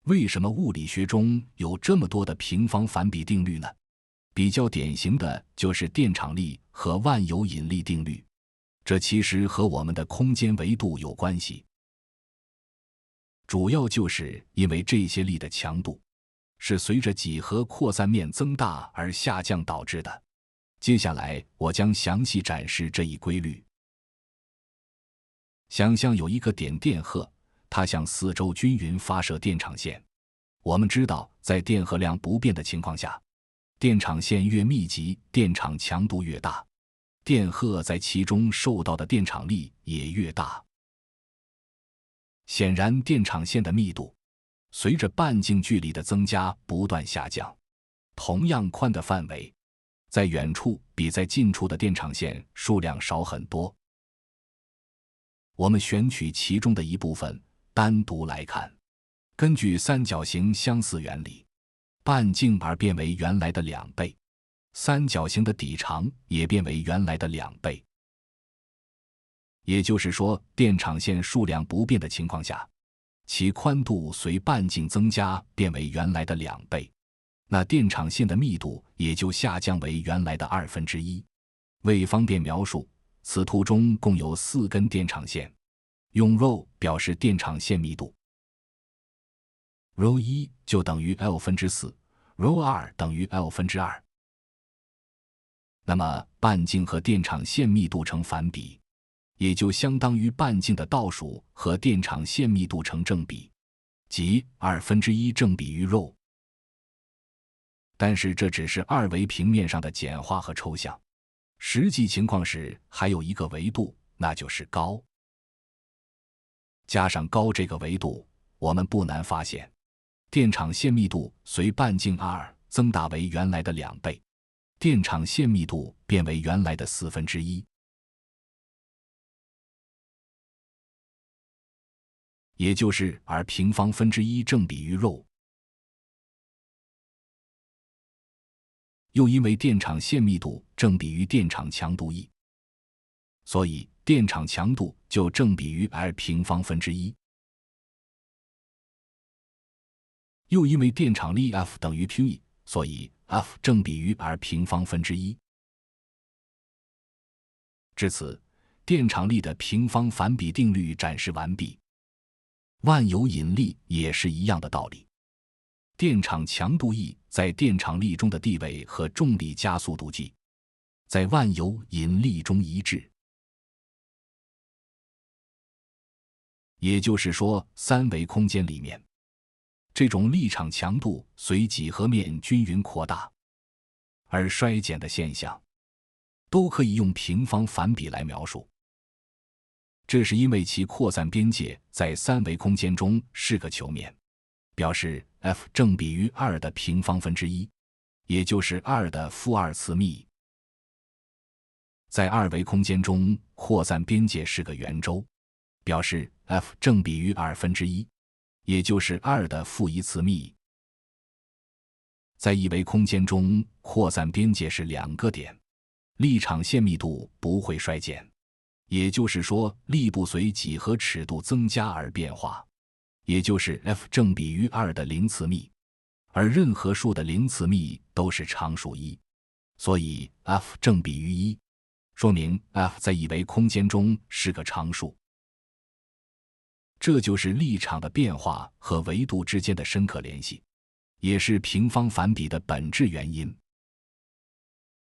为什么物理学中有这么多的平方反比定律呢？比较典型的就是电场力和万有引力定律，这其实和我们的空间维度有关系。主要就是因为这些力的强度是随着几何扩散面增大而下降导致的。接下来我将详细展示这一规律。想象有一个点电荷，它向四周均匀发射电场线。我们知道，在电荷量不变的情况下，电场线越密集，电场强度越大，电荷在其中受到的电场力也越大。显然，电场线的密度随着半径距离的增加不断下降。同样宽的范围，在远处比在近处的电场线数量少很多。我们选取其中的一部分单独来看。根据三角形相似原理，半径而变为原来的2倍，三角形的底长也变为原来的2倍。也就是说，电场线数量不变的情况下，其宽度随半径增加变为原来的2倍，那电场线的密度也就下降为原来的1/2。为方便描述，此图中共有4根电场线，用 ρ 表示电场线密度。ρ1 就等于 L4， ρ2 等于 L2。那么半径和电场线密度成反比，也就相当于半径的倒数和电场线密度成正比，即1/2正比于 ρ。但是这只是二维平面上的简化和抽象，实际情况是还有一个维度，那就是高。加上高这个维度，我们不难发现，电场线密度随半径 r 增大为原来的2倍，电场线密度变为原来的1/4，也就是 r⁴1正比于 ρ。又因为电场线密度正比于电场强度 E， 所以电场强度就正比于 r⁴1。又因为电场力 F 等于 Qe， 所以 F 正比于 r⁴1。至此，电场力的平方反比定律展示完毕。万有引力也是一样的道理。电场强度 E 在电场力中的地位和重力加速度 G 在万有引力中一致。也就是说，三维空间里面，这种力场强度随几何面均匀扩大，而衰减的现象都可以用平方反比来描述。这是因为其扩散边界在三维空间中是个球面，表示 F 正比于2的平方分之一，也就是2的负2次幂。在二维空间中，扩散边界是个圆周，表示 F 正比于1/2，也就是2的负1次幂。在一维空间中，扩散边界是2个点，力场线密度不会衰减，也就是说，力不随几何尺度增加而变化，也就是 F 正比于2的0次幂，而任何数的0次幂都是常数1，所以 F 正比于1，说明 F 在一维空间中是个常数。这就是力场的变化和维度之间的深刻联系，也是平方反比的本质原因。